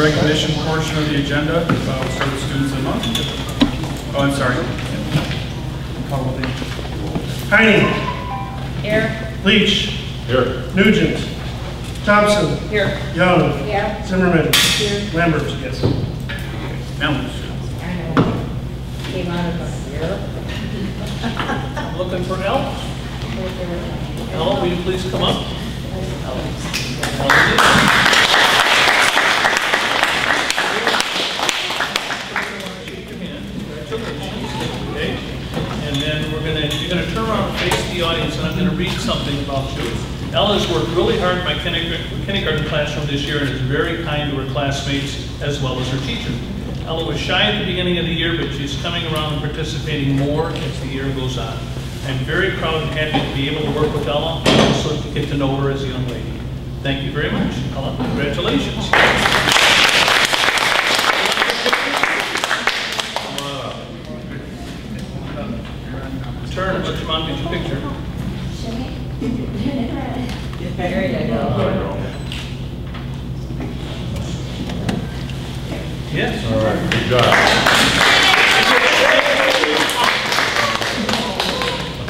recognition portion of the agenda. We'll start with students of the month. Oh, I'm sorry. Call the name. Heine. Here. Leach. Here. Nugent. Thompson. Here. Young. Here. Zimmerman. Here. Lambert. Yes. Melons. Came out of here. I'm looking for Al. Al, will you please come up? Okay. And then you're gonna turn around and face the audience, and I'm gonna read something about you. Ella has worked really hard in my kindergarten classroom this year and is very kind to her classmates as well as her teacher. Ella was shy at the beginning of the year, but she's coming around and participating more as the year goes on. I'm very proud and happy to be able to work with Ella and also to get to know her as a young lady. Thank you very much. Ella, congratulations. Turn and let your mom get your picture. There you go. Yes. All right, good job.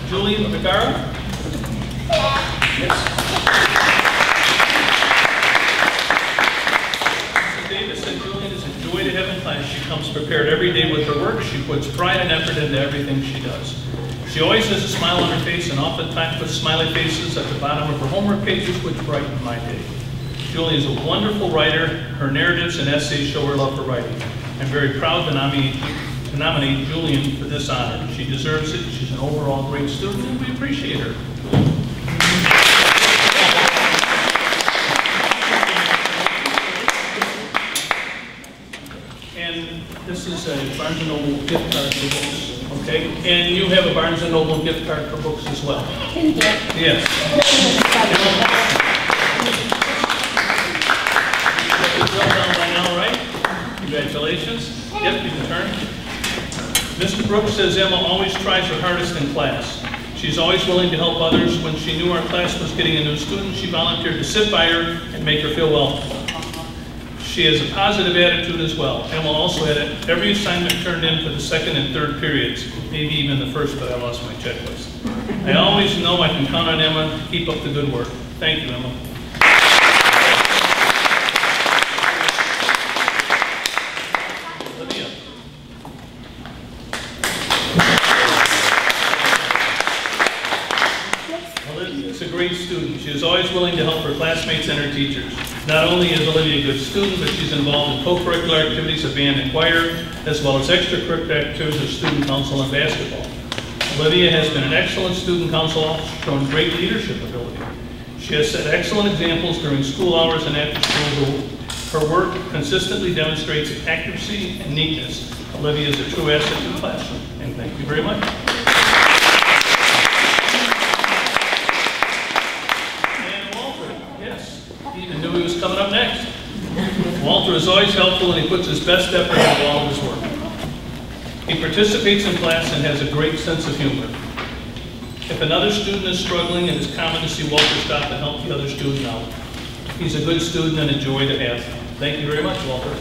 Julian Vergara. Yes. Mrs. Davis said Julian is a joy to have in class. She comes prepared every day with her work. She puts pride and effort into everything she does. She always has a smile on her face and oftentimes puts smiley faces at the bottom of her homework pages, which brighten my day. Julie is a wonderful writer. Her narratives and essays show her love for writing. I'm very proud to nominate Julian for this honor. She deserves it. She's an overall great student, and we appreciate her. And this is a Barnes & Noble gift card for books. Okay, and you have a Barnes & Noble gift card for books as well. Thank you. Yes. Well done by now, right? Congratulations. Yep, you can turn. Mr. Brooks says Emma always tries her hardest in class. She's always willing to help others. When she knew our class was getting a new student, she volunteered to sit by her and make her feel welcome. She has a positive attitude as well. Emma also had every assignment turned in for the second and third periods, maybe even the first, but I lost my checklist. I always know I can count on Emma to keep up the good work. Thank you, Emma. Olivia. Olivia is a great student. She is always willing to help her classmates and her teachers. Not only is Olivia a good student, but she's involved in co-curricular activities of band and choir, as well as extracurricular activities of student council and basketball. Olivia has been an excellent student council, showing great leadership ability. She has set excellent examples during school hours and after school. Her work consistently demonstrates accuracy and neatness. Olivia is a true asset to the classroom, and thank you very much. Even knew he was coming up next. Walter is always helpful and he puts his best effort into all of his work. He participates in class and has a great sense of humor. If another student is struggling, it is common to see Walter stop and help the other student out. He's a good student and a joy to have. Thank you very much, Walter.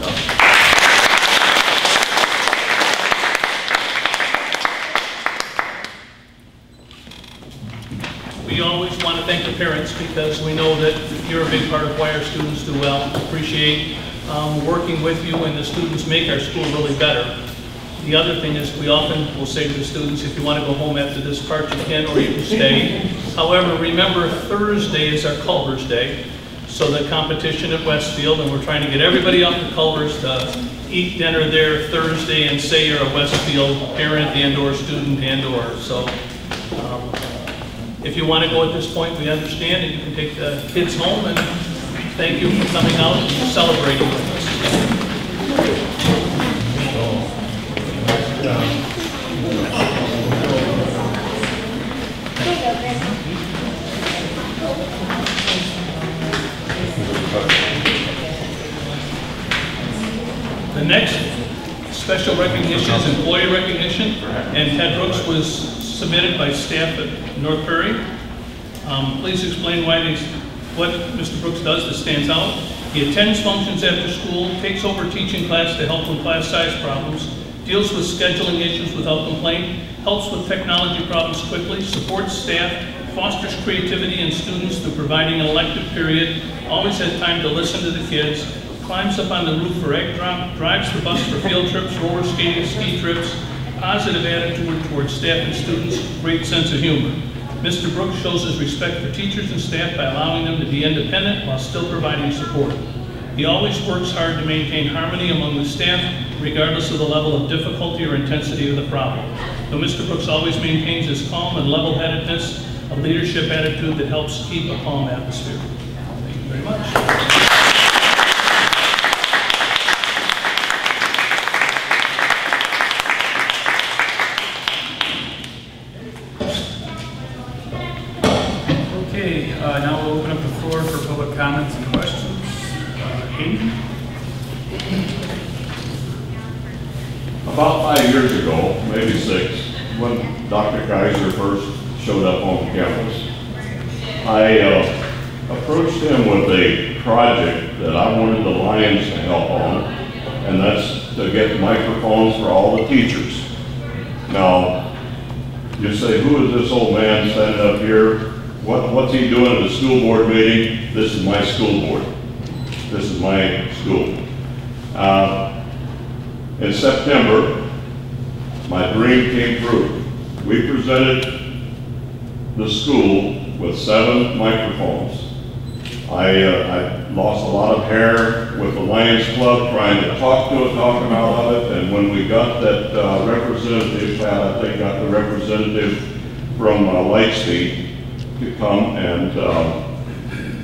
We always want to thank the parents because we know that you're a big part of why our students do well. Appreciate working with you, and the students make our school really better. The other thing is we often will say to the students, if you want to go home after this part, you can, or you can stay. However, remember Thursday is our Culver's Day, so the competition at Westfield, and we're trying to get everybody up to Culver's to eat dinner there Thursday and say you're a Westfield parent and or student and or. So if you want to go at this point, we understand, and you can take the kids home, and thank you for coming out and celebrating with us. The next special recognition is employee recognition, and Ted Brooks was submitted by staff at North Prairie. Please explain what Mr. Brooks does that stands out. He attends functions after school, takes over teaching class to help with class size problems, deals with scheduling issues without complaint, helps with technology problems quickly, supports staff, fosters creativity in students through providing an elective period, always has time to listen to the kids, climbs up on the roof for egg drop, drives the bus for field trips, roller skating, ski trips, positive attitude towards staff and students, great sense of humor. Mr. Brooks shows his respect for teachers and staff by allowing them to be independent while still providing support. He always works hard to maintain harmony among the staff, regardless of the level of difficulty or intensity of the problem. Though Mr. Brooks always maintains his calm and level-headedness, a leadership attitude that helps keep a calm atmosphere. Thank you very much. Now we'll open up the floor for public comments and questions. Hayden? About 5 years ago, maybe 6, when Dr. Kaiser first showed up on campus, I approached him with a project that I wanted the Lions to help on, and that's to get microphones for all the teachers. Now, you say, who is this old man standing up here? What's he doing at the school board meeting? This is my school board. This is my school. In September, my dream came true. We presented the school with 7 microphones. I lost a lot of hair with the Lions Club trying to talk him out of it, and when we got that representative, Pat, I think got the representative from Lightspeed to come and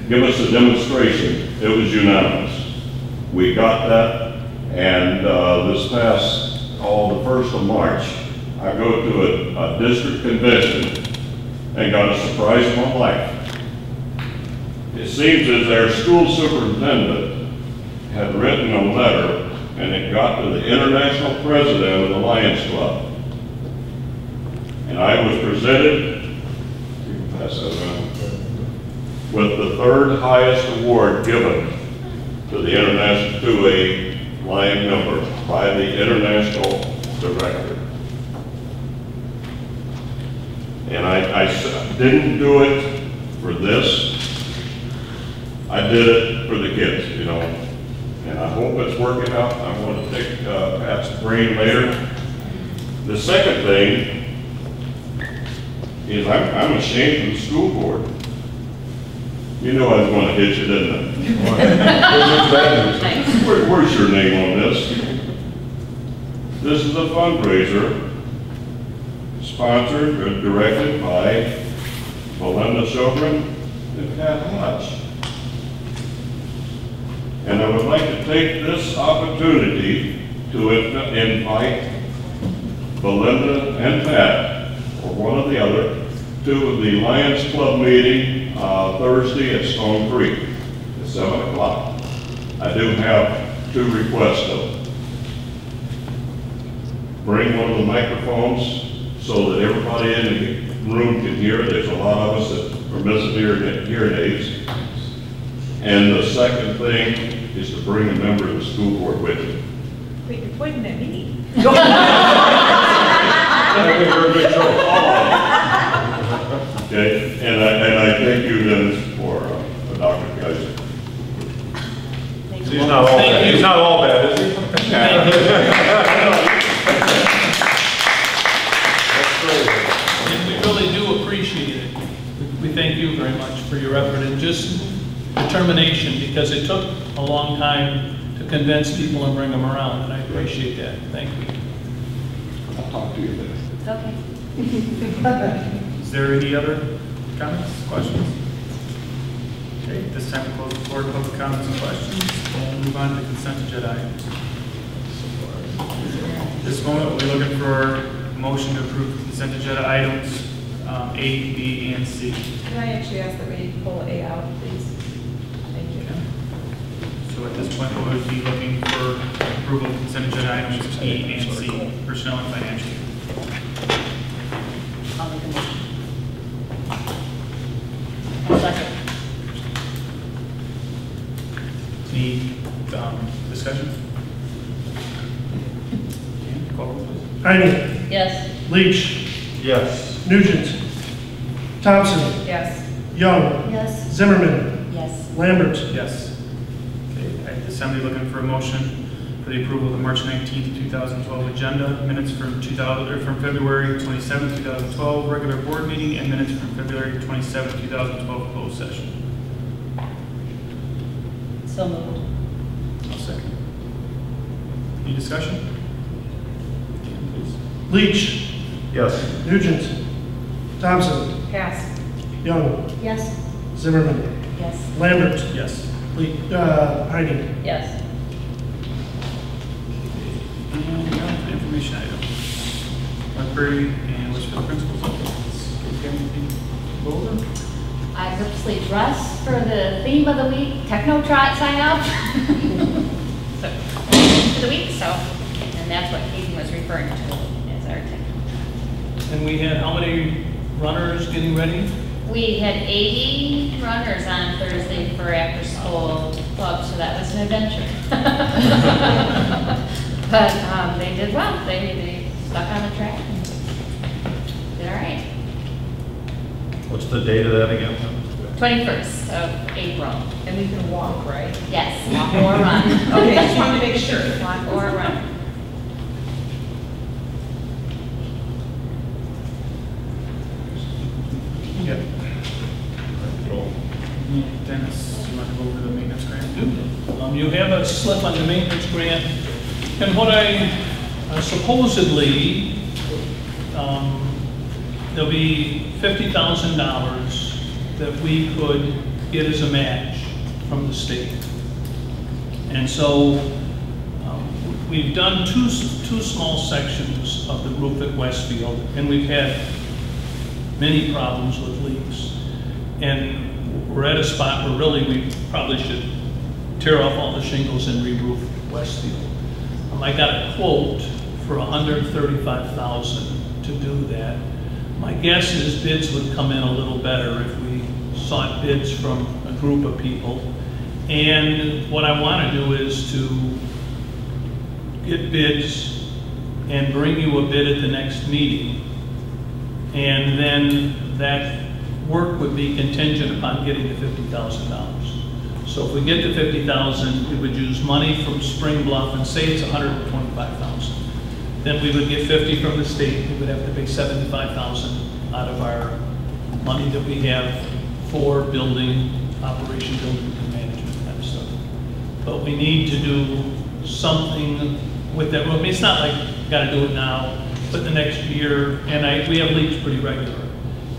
give us a demonstration. It was unanimous. We got that, and this past, the 1st of March, I go to a district convention and got a surprise of my life. It seems as their school superintendent had written a letter, and it got to the international president of the Lions Club. And I was presented with the 3rd highest award given to the international, to a Lion member by the international director. And I didn't do it for this. I did it for the kids, you know. And I hope it's working out. I want to pick Pat's brain later. The second thing is I'm ashamed of the school board. You know I was going to hit you, didn't I? Where's your name on this? This is a fundraiser sponsored and directed by Belinda Shogren and Pat Hodge. And I would like to take this opportunity to invite Belinda and Pat, or one or the other, to the Lions Club meeting Thursday at Stone Creek at 7 o'clock. I do have 2 requests though. Bring one of the microphones so that everybody in the room can hear. There's a lot of us that are missing hearing aids. And the second thing is to bring a member of the school board with you. Wait, you're pointing at me. Okay, and I thank you then for Dr. Kaiser. He's not all bad. He's not all bad, is he? And we really do appreciate it. We thank you very much for your effort and just determination, because it took a long time to convince people and bring them around, and I appreciate that. Thank you. I'll talk to you later. It's okay. Is there any other comments, questions? Okay, this time we'll close the floor to public comments and questions. We'll move on to consent agenda items. This moment, we'll be looking for a motion to approve consent agenda items A, B, and C. Can I actually ask that we pull A out, please? Thank you. So at this point, we would be looking for approval of consent agenda items E and C, personnel and financial. I'll make a motion. I'll second. Any discussion? Okay, call roll, please. Heine, Yes. Leach, Yes. Nugent, Thompson, Yes. Young, Yes. Zimmerman, Yes. Lambert. Yes. Okay, I have the assembly looking for a motion for the approval of the March 19th, 2012 agenda, minutes from February 27th, 2012 regular board meeting, and minutes from February 27th, 2012 closed session. So moved. I'll second. Any discussion? Dan, please. Leach, Yes. Nugent, Thompson, Yes. Young, Yes. Zimmerman, Yes. Lambert, Yes. Heine. Yes. And now for information items. Library and Westfield principals. Okay, anything to go over? I purposely dressed for the theme of the week, Techno Trot sign up. So, for the week, so, and that's what Katie was referring to as our Techno. And we had how many runners getting ready? We had 80 runners on Thursday for after school club, so that was an adventure. But they did well. They stuck on the track and did all right. What's the date of that again? 21st of April. And we can walk, right? Yes, walk or run. Okay, just wanted to make sure. Walk or run. Yep. Dennis, you want to go over the maintenance grant? You have a slip on the maintenance grant, and what I supposedly, there'll be $50,000 that we could get as a match from the state. And so we've done two small sections of the roof at Westfield, and we've had many problems with leaks. And we're at a spot where really we probably should tear off all the shingles and re-roof Westfield. I got a quote for $135,000 to do that. My guess is bids would come in a little better if we sought bids from a group of people. And what I want to do is to get bids and bring you a bid at the next meeting. And then that work would be contingent upon getting the $50,000. So if we get the $50,000, we would use money from Spring Bluff and say it's $125,000. Then we would get 50 from the state. We would have to pay $75,000 out of our money that we have for building, operation, building and management type stuff. But we need to do something with that. I mean, it's not like we got to do it now, but the next year. And we have leaks pretty regular.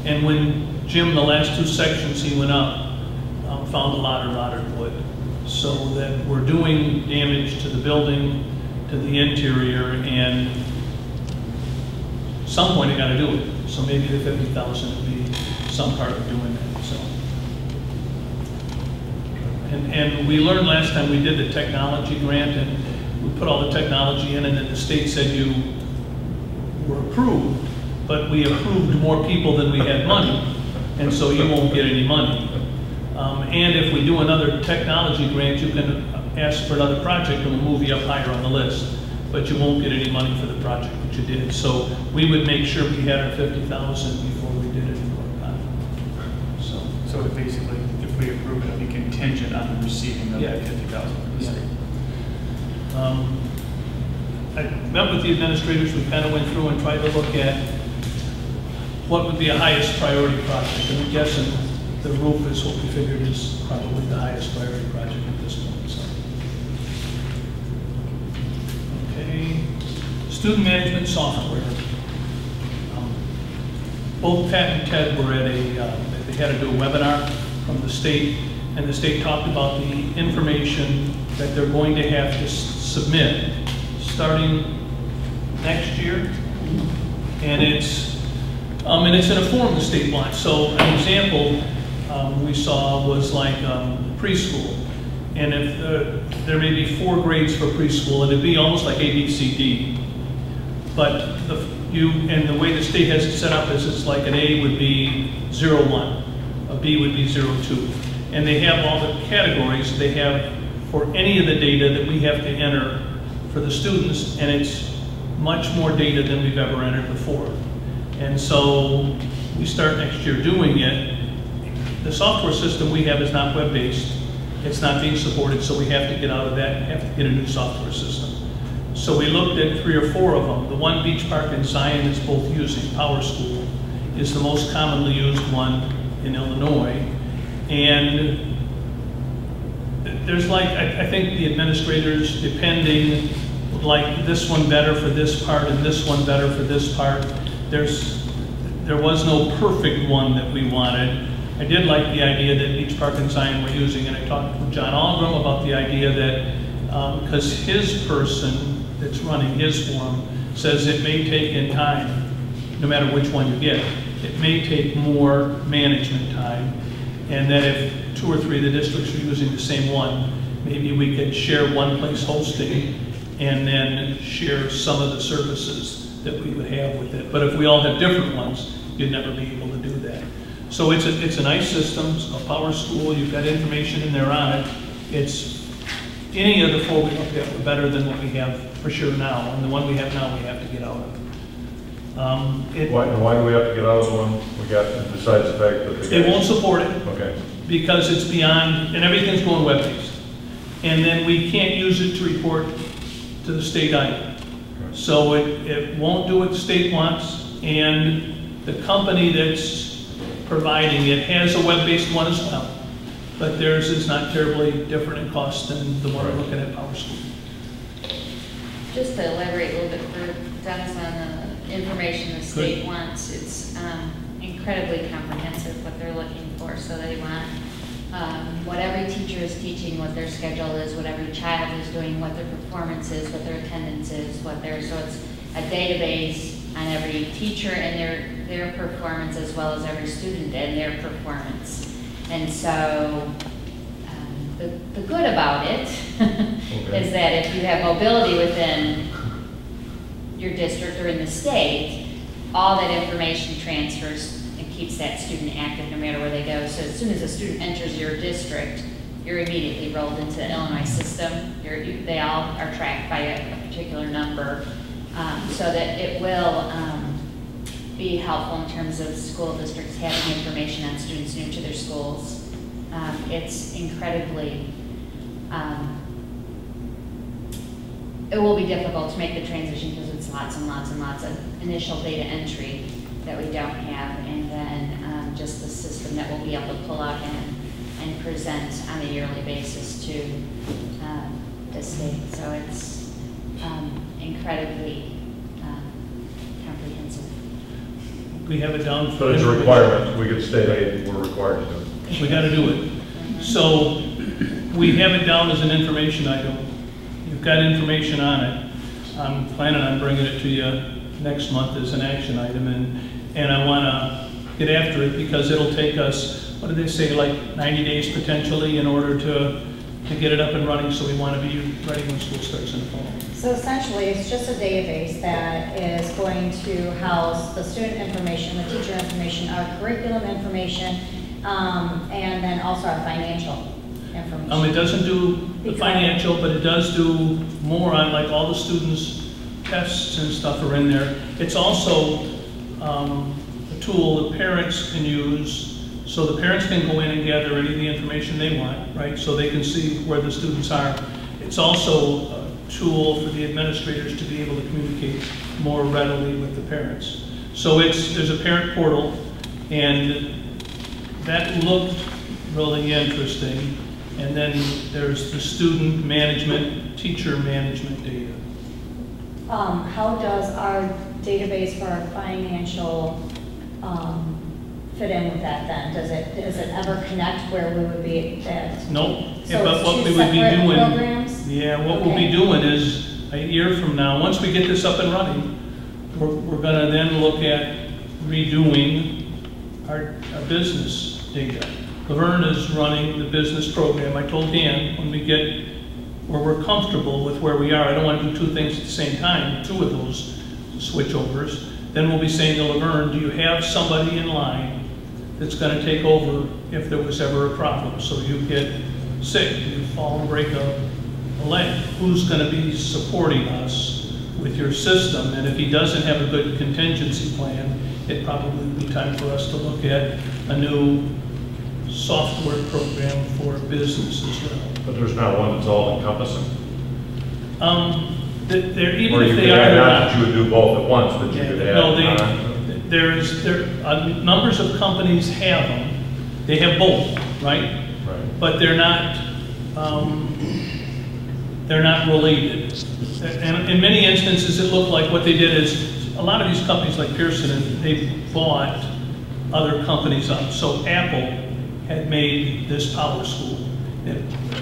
And when Jim, the last two sections he went up, found a lot of rotted wood. So that we're doing damage to the building, to the interior, and at some point I got to do it. So maybe the $50,000 would be some part of doing that. So, and we learned last time we did the technology grant, and we put all the technology in, and then the state said you were approved, but we approved more people than we had money, and so you won't get any money. And if we do another technology grant, you can ask for another project and we'll move you up higher on the list, but you won't get any money for the project that you did. So we would make sure we had our $50,000 before we did any work on it. So basically, if we approve it, it'll be contingent on receiving of that $50,000 from the state. I met with the administrators. We kind of went through and tried to look at what would be a highest priority project. And I'm guessing the roof is what we figured is probably the highest priority project at this point. So, okay, student management software. Both Pat and Ted were at they had to do a webinar from the state, and the state talked about the information that they're going to have to submit starting next year, and it's in a form the state wants. So an example we saw was like preschool, and if there may be 4 grades for preschool, and it'd be almost like A, B, C, D, but the way the state has it set up is it's like an A would be 0, 1, a B would be 0, 2, and they have all the categories. They have for any of the data that we have to enter for the students, and it's much more data than we've ever entered before. And so we start next year doing it. The software system we have is not web-based. It's not being supported, so we have to get out of that and have to get a new software system. So we looked at 3 or 4 of them. The one Beach Park and Zion is both using, Power School, is the most commonly used one in Illinois. And there's like, I think the administrators, depending, like this one better for this part and this one better for this part. There was no perfect one that we wanted. I did like the idea that Beach Park and Zion were using, and I talked with John Algram about the idea that, because his person that's running his forum says it may take in time, no matter which one you get, it may take more management time, and that if 2 or 3 of the districts are using the same one, maybe we could share one place hosting and then share some of the services that we would have with it. But if we all have different ones, you'd never be able to do that. So it's a nice system, it's a Power School, you've got information in there on it. It's, any of the 4 we looked at were better than what we have for sure now, and the one we have now we have to get out of. Why do we have to get out of the one we got, besides the fact that It won't support it. Okay. Because it's beyond, and everything's going web-based. And then we can't use it to report to the state either. So it won't do what the state wants, and the company that's providing it has a web-based one as well. But theirs is not terribly different in cost than the one we're looking at Power School. Just to elaborate a little bit for Dennis on the information the state wants, it's incredibly comprehensive what they're looking for. So they want what every teacher is teaching, what their schedule is, what every child is doing, what their performance is, what their attendance is, so it's a database on every teacher and their performance, as well as every student and their performance. And so the good about it is that if you have mobility within your district or in the state, all that information transfers and keeps that student active no matter where they go. So as soon as a student enters your district, you're immediately rolled into the Illinois system. They all are tracked by a particular number, so that it will be helpful in terms of school districts having information on students new to their schools. It's incredibly, it will be difficult to make the transition because it's lots and lots and lots of initial data entry that we don't have, and then just the system that we'll be able to pull out and present on a yearly basis to the state. So it's incredibly comprehensive. We have it down for... But it's a requirement. We could state, hey, we're required to do it. We got to do it. So we have it down as an information item. You've got information on it. I'm planning on bringing it to you next month as an action item, and I want to get after it because it'll take us, what do they say, like 90 days potentially in order to get it up and running, so we want to be ready when school starts in the fall. So essentially, it's just a database that is going to house the student information, the teacher information, our curriculum information, and then also our financial information. It doesn't do the financial, but it does do more on like all the students' tests and stuff are in there. It's also a tool that parents can use, so the parents can go in and gather any of the information they want, right? So they can see where the students are. It's also a tool for the administrators to be able to communicate more readily with the parents. So there's a parent portal, and that looked really interesting. And then there's the student management, teacher management data. How does our database for our financial fit in with that then? Does it ever connect where we would be at? Nope. So but it's what two we would be separate doing, programs? yeah, what we'll be doing is a year from now, once we get this up and running, we're going to then look at redoing our business data. Laverne is running the business program. I told Dan when we get where we're comfortable with where we are, I don't want to do 2 things at the same time, 2 of those switchovers. Then we'll be saying to Laverne, do you have somebody in line that's going to take over if there was ever a problem? So you get sick, you fall and break a leg, who's going to be supporting us with your system? And if he doesn't have a good contingency plan, it'd probably be time for us to look at a new software program for business as well. But there's not one that's all encompassing? Even Or if you they could are, add they're on, not. that you would do both at once, but you Yeah, could add no, on. there numbers of companies have them. They have both, right? Right. But they're not related. And in many instances, it looked like what they did is a lot of these companies like Pearson, they bought other companies up. So Apple had made this Power School.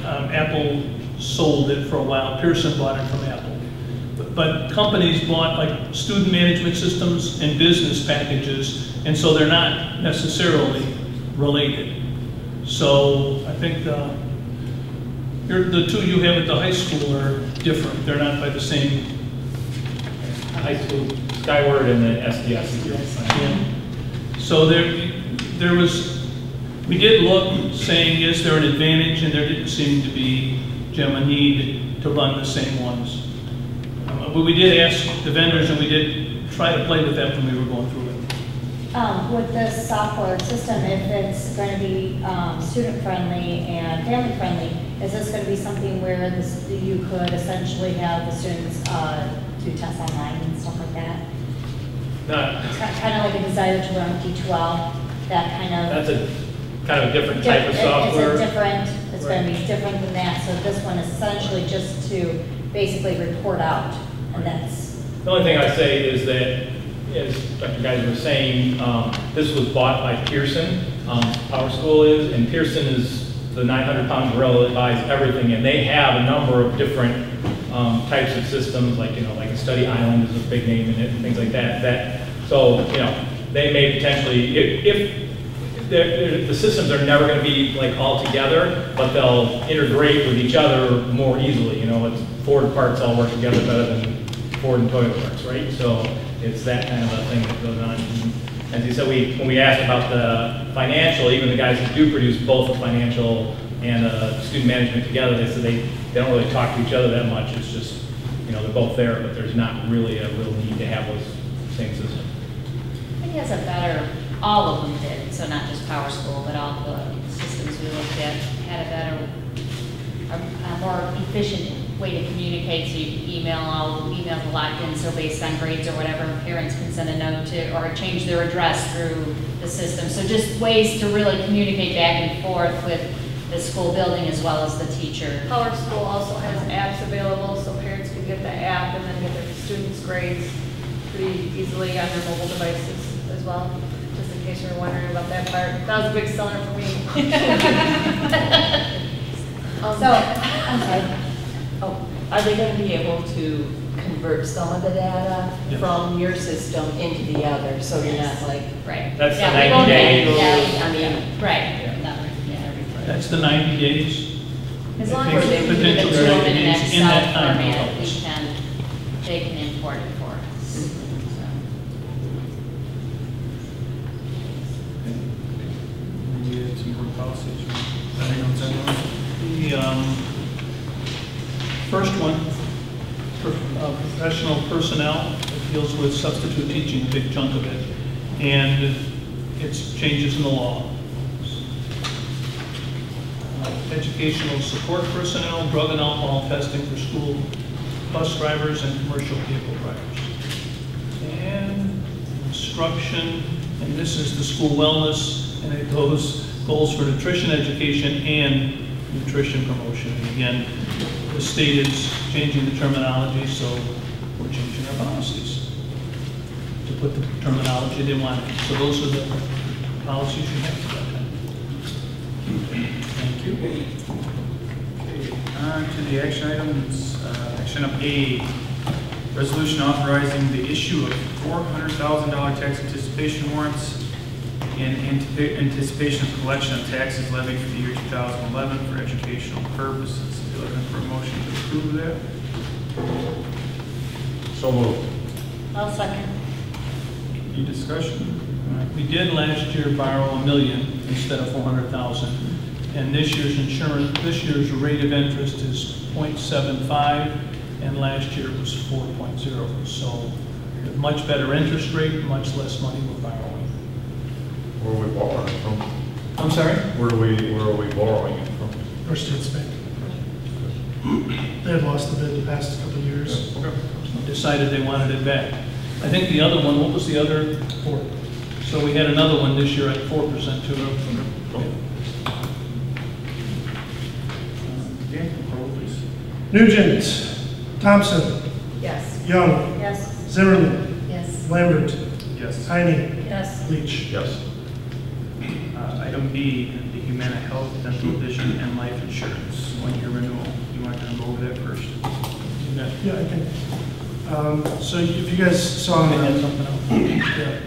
Apple sold it for a while. Pearson bought it from Apple. But companies bought like student management systems and business packages, and so they're not necessarily related. So I think the two you have at the high school are different. They're not by the same. High school, Skyward and then SDS. Yeah. So there was, we did look saying, is there an advantage? And there didn't seem to be, Jim, a need to run the same ones. But we did ask the vendors, and we did try to play with that when we were going through it. With this software system, if it's going to be student-friendly and family-friendly, is this going to be something where you could essentially have the students do tests online and stuff like that? It's kind of like a desire to run D12, that kind of... That's a kind of a different type of software. It's going to be different than that. So this one is essentially just to basically report out, and that's... The only thing I'd say is that, as Dr. Geiser was saying, this was bought by Pearson, Power School is, and Pearson is the 900-pound gorilla that buys everything, and they have a number of different types of systems, like, like a study island is a big name in it, and things like that. So, they may potentially, if the systems are never going to be like all together, but they'll integrate with each other more easily. Ford parts all work together better than Ford and Toyota parts, right? So it's that kind of a thing that goes on. And as you said, when we asked about the financial, even the guys who do produce both the financial and student management together, they said they don't really talk to each other that much. It's just, they're both there, but there's not really a real need to have those same systems. I think it has a better, all of them did, so not just Power School, but all the systems we looked at had a better, a more efficient way to communicate, so you can email all emails are locked in, so based on grades or whatever, parents can send a note to, or change their address through the system. So just ways to really communicate back and forth with the school building as well as the teacher. Power School also has apps available, so parents can get the app and then get their students' grades pretty easily on their mobile devices as well. Just in case you're wondering about that part. That was a big seller for me. I'm sorry. Oh, are they going to be able to convert some of the data from your system into the other, so you're not like... Right. That's yeah, the 90 days. Yeah, I mean, right. That's the 90 days. As long I as think they put it potentially in an 90 days in Excel that time format, helps. they can import it for us. We had some more policies. Anything else on those? The first one, professional personnel, it deals with substitute teaching, a big chunk of it, and it's changes in the law. Educational support personnel, drug and alcohol testing for school bus drivers and commercial vehicle drivers. And instruction, and this is the school wellness, and it goes goals for nutrition education and nutrition promotion. And again, the state is changing the terminology, so we're changing our policies to put the terminology they want. So those are the policies you have to look at. Thank you. Okay, on to the action items. Action item A, resolution authorizing the issue of $400,000 tax anticipation warrants in anticipation of collection of taxes levied for the year 2011 for educational purposes. If you're looking for a motion to approve that. So moved. I'll second. Any discussion? We did last year borrow $1 million instead of $400,000, And this year's rate of interest is 0.75, and last year it was 4.0. So a much better interest rate, much less money we're borrowing. Where are we borrowing it from? I'm sorry? Where are we borrowing it from? Our States Bank. They had lost the bid the past couple of years. Decided they wanted it back. I think the other one, what was the other? 4. So we had another one this year at 4% too. Dan, call roll, please. Nugent. Thompson. Yes. Young. Yes. Zimmerman. Yes. Lambert. Yes. Heine. Yes. Leach. Yes. Item B, the Humana Health, Dental Vision, and Life Insurance, 1-year renewal. You want to go over that first? Yeah, I can. So if you guys saw I in had the, something else. yeah.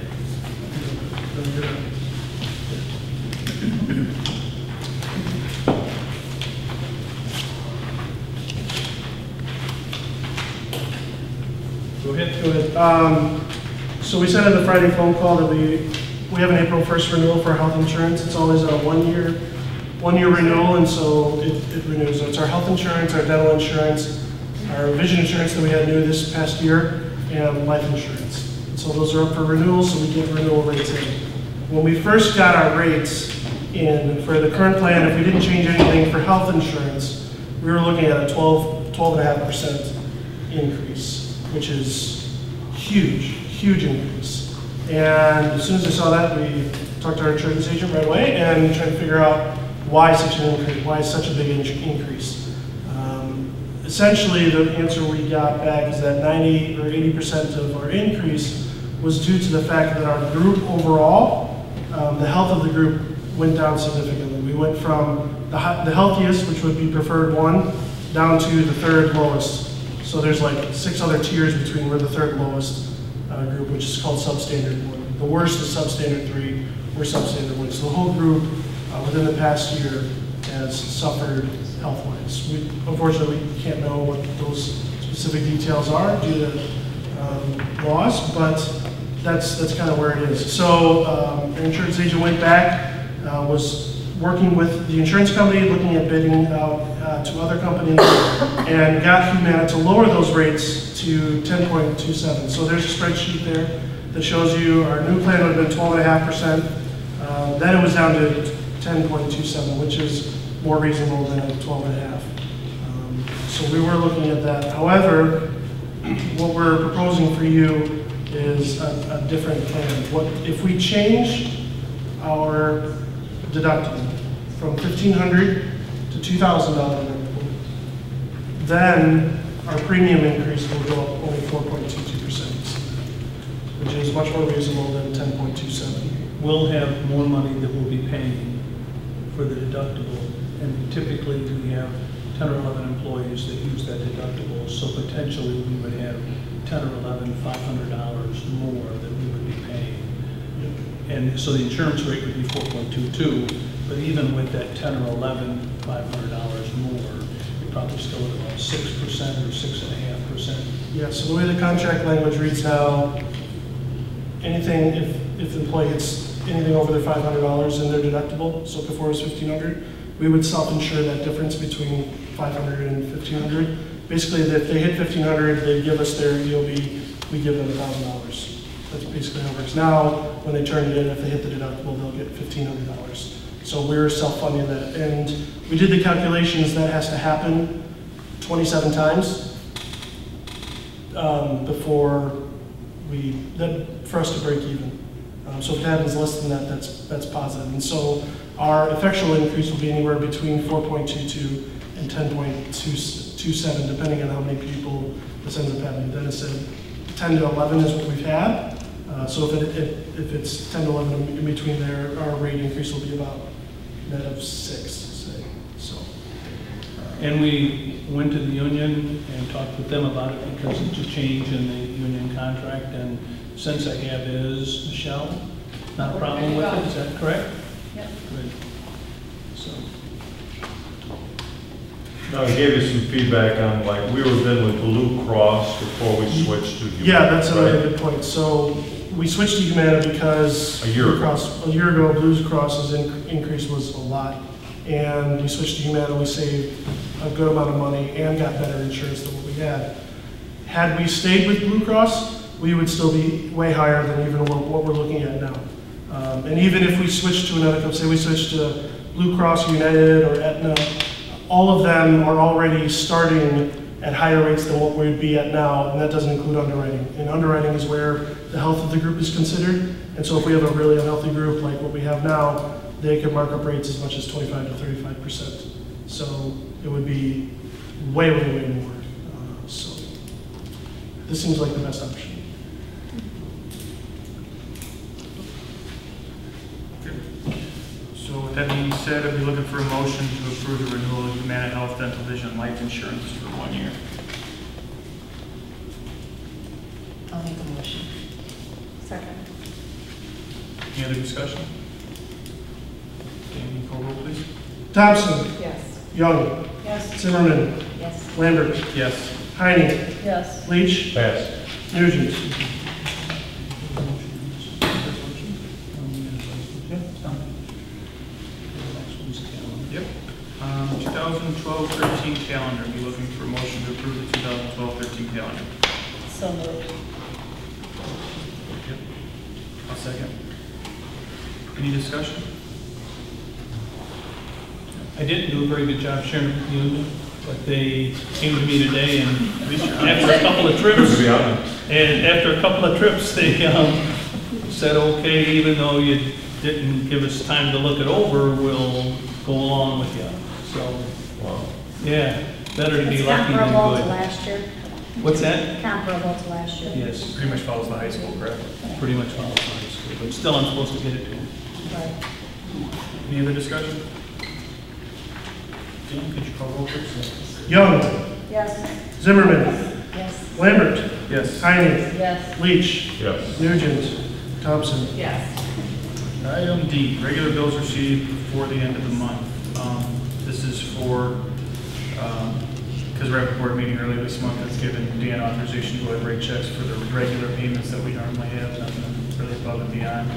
Go ahead. Go ahead. So we said in the Friday phone call that we have an April 1st renewal for health insurance. It's always a one-year renewal, and so it renews. So it's our health insurance, our dental insurance, our vision insurance that we had new this past year, and life insurance. And so those are up for renewal, so we get renewal rates in. When we first got our rates in for the current plan, if we didn't change anything for health insurance, we were looking at a 12.5% increase, which is huge increase. And as soon as I saw that, we talked to our insurance agent right away and tried to figure out why such an increase, why such a big increase. Essentially, the answer we got back is that 90 or 80% of our increase was due to the fact that our group overall, the health of the group went down significantly. We went from the healthiest, which would be preferred 1, down to the 3rd lowest. So there's like 6 other tiers between we're the 3rd lowest group, which is called substandard 1. The worst is substandard 3, we're substandard 1. So the whole group within the past year has suffered health-wise. We unfortunately can't know what those specific details are due to laws, but that's kind of where it is. So our insurance agent went back, was working with the insurance company, looking at bidding out to other companies, and got Humana to lower those rates to 10.27. So there's a spreadsheet there that shows you our new plan would have been 12.5%. Then it was down to 10.27, which is more reasonable than 12.5. So we were looking at that. However, what we're proposing for you is a different plan. What if we change our deductible from $1,500 to $2,000 deductible, then our premium increase will go up only 4.22%, which is much more reasonable than 10.27. We'll have more money that we'll be paying for the deductible, and typically we have 10 or 11 employees that use that deductible, so potentially we would have 10 or 11 $500 more that we would be paying. And so the insurance rate would be 4.22, but even with that 10 or 11 $500 more, you're probably still at about 6% or 6.5%. Yeah, so the way the contract language reads now, anything, if the employee hits anything over their $500 in their deductible, so before it was $1,500, we would self-insure that difference between $500 and $1,500. Basically, if they hit $1,500, they give us their EOB, we give them $1,000. That's basically how it works. Now, when they turn it in, if they hit the deductible, they'll get $1,500. So we're self-funding that. And we did the calculations, that has to happen 27 times before for us to break even. So if it happens less than that, that's positive. And so our effectual increase will be anywhere between 4.22 and 10.27, depending on how many people this ends up having. Then it said 10 to 11 is what we've had. So if it's 10 to 11 in between there, our rate increase will be about net of 6, say. So. And we went to the union and talked with them about it because it's a change in the union contract, and since I have is, Michelle, not a problem with it, is that correct? Yep. Good. So. No, I gave you some feedback on, like, we were then with Blue Cross before we switched to Humana. Yeah, that's a right? really good point. So we switched to Humana because A year ago. a year ago, Blue Cross's increase was a lot. and we switched to Humana, we saved a good amount of money and got better insurance than what we had. Had we stayed with Blue Cross, we would still be way higher than even what we're looking at now. And even if we switched to another company, say we switched to Blue Cross, United, or Aetna, all of them are already starting at higher rates than what we'd be at now, and that doesn't include underwriting. And underwriting is where the health of the group is considered. And so if we have a really unhealthy group like what we have now, they could mark up rates as much as 25 to 35%. So it would be way, way, way more. So this seems like the best option. So with that being said, I'd be looking for a motion to approve the renewal of Humana Health, Dental, Vision, Life Insurance for 1 year. I'll make a motion. Second. Any other discussion? Jamie, call roll, please. Thompson, Yes. Young, Yes. Zimmerman, Yes. Lambert, Yes. Heine, Yes. Leach, Pass. Nugent. Yep. 2012-13 calendar. Be looking for a motion to approve the 2012-13 calendar. So moved. Yep. I'll second. Any discussion? I didn't do a very good job sharing it with you, but they came to me today and after a couple of trips, To be honest. and after a couple of trips, they said, okay, even though you didn't give us time to look it over, we'll go along with you. So, Wow. yeah, better to be It's lucky than comparable to good. last year. What's that? Comparable to last year. Yes, Pretty much follows the high school, correct? pretty much follows high school, but still I'm supposed to get it to them. Right. Any other discussion? Dan, could you call roll, please? Young, Yes. Zimmerman, Yes. Lambert, Yes. Heine, Yes. Leach, Yes. Nugent, Thompson. Yes. Item D, regular bills received before the end of the month. This is for, because we're at a board meeting earlier this month, that's given Dan authorization to go ahead and write checks for the regular payments that we normally have, nothing really above and beyond.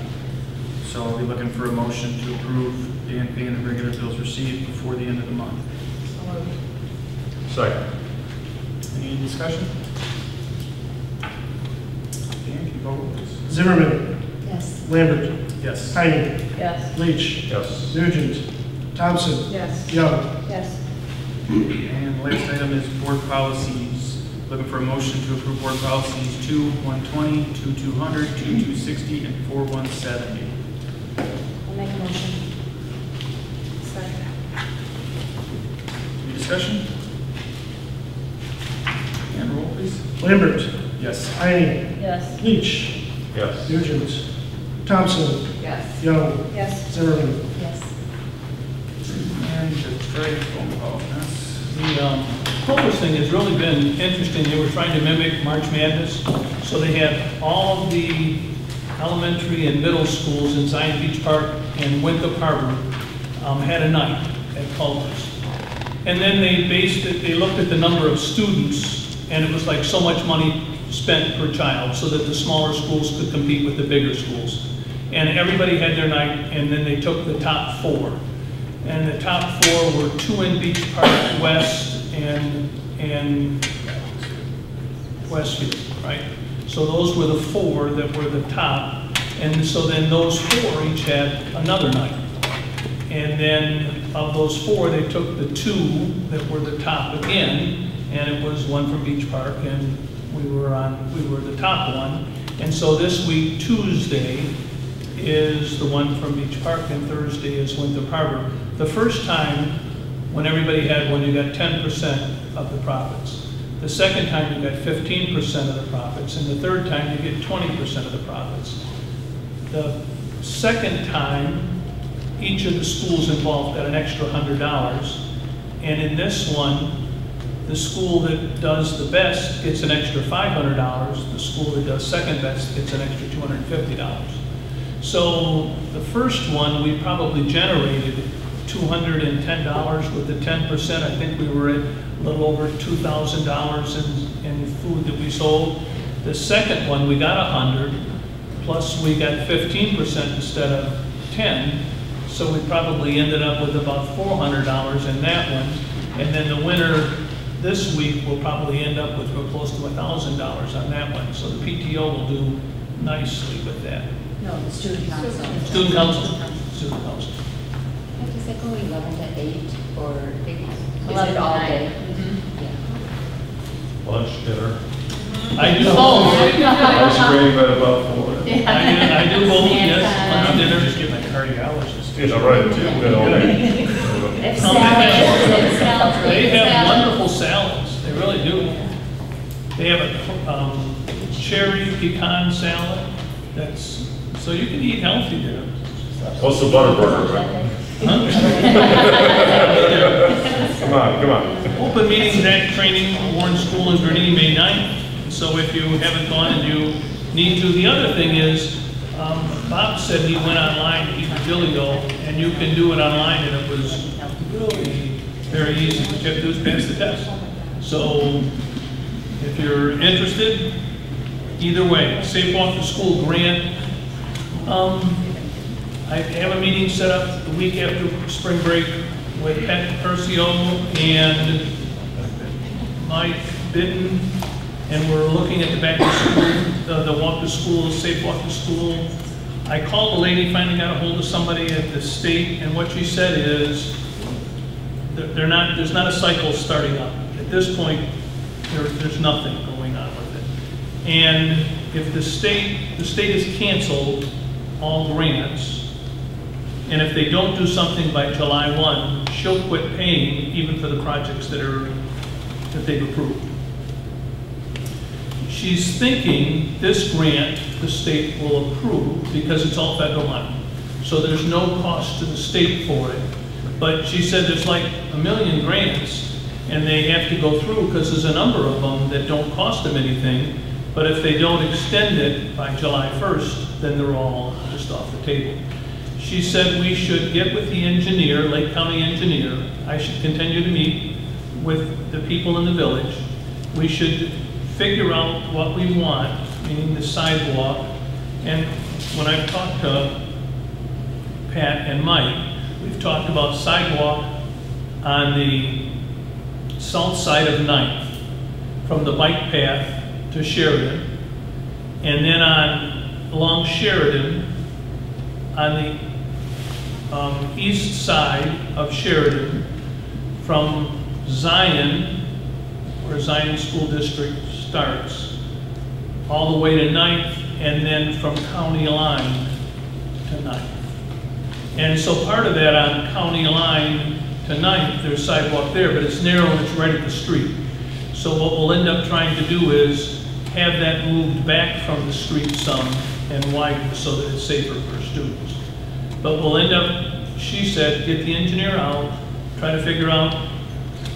So I'll be looking for a motion to approve Dan paying the regular bills received before the end of the month. So moved. Second. Any discussion? Dan, can you go with this? Zimmerman, Yes. Lambert, Yes. Heine, Yes. Leach, Yes. Nugent, Thompson, Yes. Young. Yes. And the last item is board policies. Looking for a motion to approve board policies 2-120, 2-200, 2-260, and 4-170. I'll make a motion. Second. Any discussion? And roll, please. Lambert, Yes. Heine, Yes. Leach, Yes. Nugent, Thompson, Yes. Young, Yes. Zimmerman. Yes. And the trade phone call. The Clovis thing has really been interesting. They were trying to mimic March Madness. So they had all the elementary and middle schools in Zion Beach Park and Winthrop Harbor had a night at Clovis. And then they based it, they looked at the number of students, and it was like so much money spent per child so that the smaller schools could compete with the bigger schools. And everybody had their night, and then they took the top 4. And the top 4 were 2 in Beach Park West and Westview, right? So those were the 4 that were the top. And so then those 4 each had another night. And then of those 4, they took the 2 that were the top again, and it was one from Beach Park, and we were the top one. And so this week, Tuesday, is the one from Beach Park, and Thursday is Winthrop Harbor. The first time, when everybody had one, you got 10% of the profits. The second time, you got 15% of the profits, and the third time, you get 20% of the profits. The second time, each of the schools involved got an extra $100, and in this one, the school that does the best gets an extra $500, the school that does second best gets an extra $250. So the first one, we probably generated $210 with the 10%. I think we were at a little over $2,000 in food that we sold. The second one, we got 100, plus we got 15% instead of 10. So we probably ended up with about $400 in that one. And then the winner this week will probably end up with close to $1,000 on that one. So the PTO will do nicely with that. No, the student council. Student council. Student council. Does it go 11 to 8 or maybe 11 to all 9? day. Lunch, dinner, I do both. ice cream at about 4. I do both, yes. Lunch, dinner. Just get my cardiologist. Yeah, right, too. If salads, They have salad. wonderful salads, they really do. They have a cherry pecan salad, that's, so you can eat healthy there. What's the butter burger, right? Come on. Open Meetings Act training, Warren School in Gurnee, May 9th. So if you haven't gone and you need to, the other thing is, Bob said he went online to Eaterbilio, and you can do it online, and it was really very easy. What you have to do is pass the test. So if you're interested, either way, Safe Walk to School grant. I have a meeting set up the week after spring break with Pat Percio and Mike Bitten, and we're looking at the back to school, the walk to school, safe walk to school. I called the lady, finally got a hold of somebody at the state, and what she said is there's not a cycle starting up. At this point, there's nothing going on with it. And if the state has canceled all grants, and if they don't do something by July 1, she'll quit paying even for the projects that they've approved. She's thinking this grant the state will approve because it's all federal money. So there's no cost to the state for it. But she said there's like 1 million grants and they have to go through because there's a number of them that don't cost them anything. But if they don't extend it by July 1st, then they're all just off the table. She said we should get with the engineer, Lake County engineer. I should continue to meet with the people in the village. We should figure out what we want, meaning the sidewalk. And when I've talked to Pat and Mike, we've talked about sidewalk on the south side of 9th, from the bike path to Sheridan, and then along Sheridan, on the east side of Sheridan, from Zion, where Zion School District starts, all the way to 9th, and then from County Line to 9th. And so part of that on County Line to 9th, there's sidewalk there, but it's narrow and it's right at the street. So what we'll end up trying to do is have that moved back from the street some and widened so that it's safer for students. But we'll end up, she said, get the engineer out, try to figure out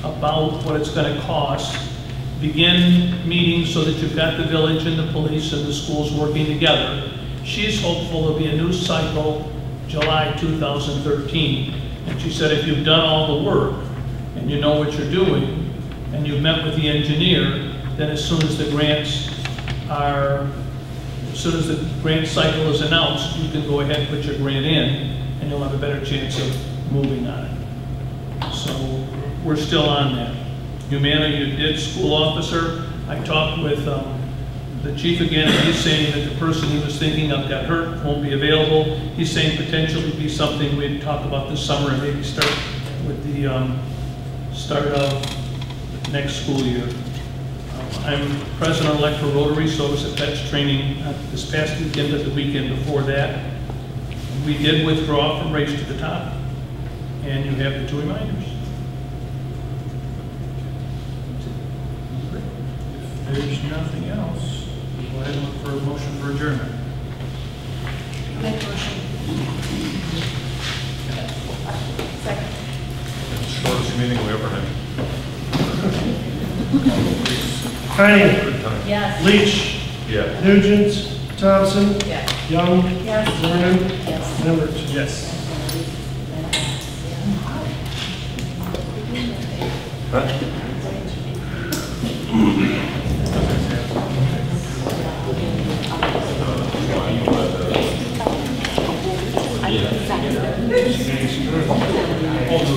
about what it's going to cost, begin meetings so that you've got the village and the police and the schools working together. She's hopeful there'll be a new cycle July 2013. And she said if you've done all the work and you know what you're doing and you've met with the engineer, then as soon as the grant cycle is announced, you can go ahead and put your grant in and you'll have a better chance of moving on it. So we're still on that. Humana, you did school officer. I talked with the chief again, and he's saying that the person he was thinking of got hurt, won't be available. He's saying potentially be something we'd talk about this summer and maybe start with the start of next school year. I'm president-elect for Rotary, so I was at PETS training this past weekend, but the weekend before that. We did withdraw from Race to the Top, and you have the 2 reminders. If there's nothing else, we'll go ahead and look for a motion for adjournment. Make motion. Second. Shortest meeting we ever had. Heine, Yes. Leach, Yeah. Nugent, Thompson, Yes. Young, Yes. Vernon, Yes. Lambert. Yes. Exactly.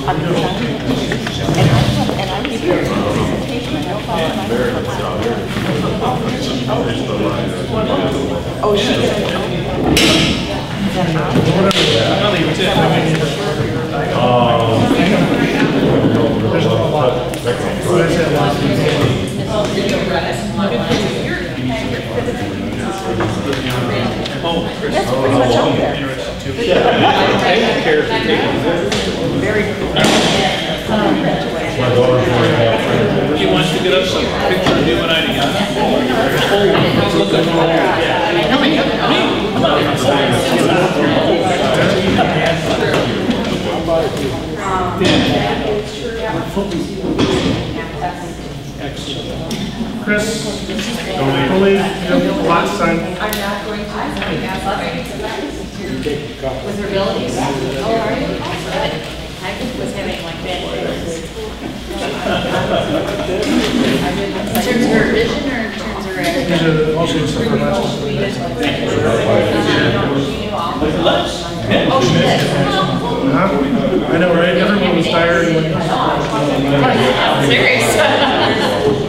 And I was here for the presentation, I don't follow my Oh, she did. I'll leave it There's a lot. What I said last week. That's pretty much up there. Very cool. My daughter's very happy. He wants to get us some picture of you and I together. Chris, believe you have lots of time. I'm not going to ask. With her abilities? Oh, are you? Good. I was having like bad days. In terms of her vision or in terms of her? These are also some of the last. Oh, she did. I know, right? Everyone was tired. Serious.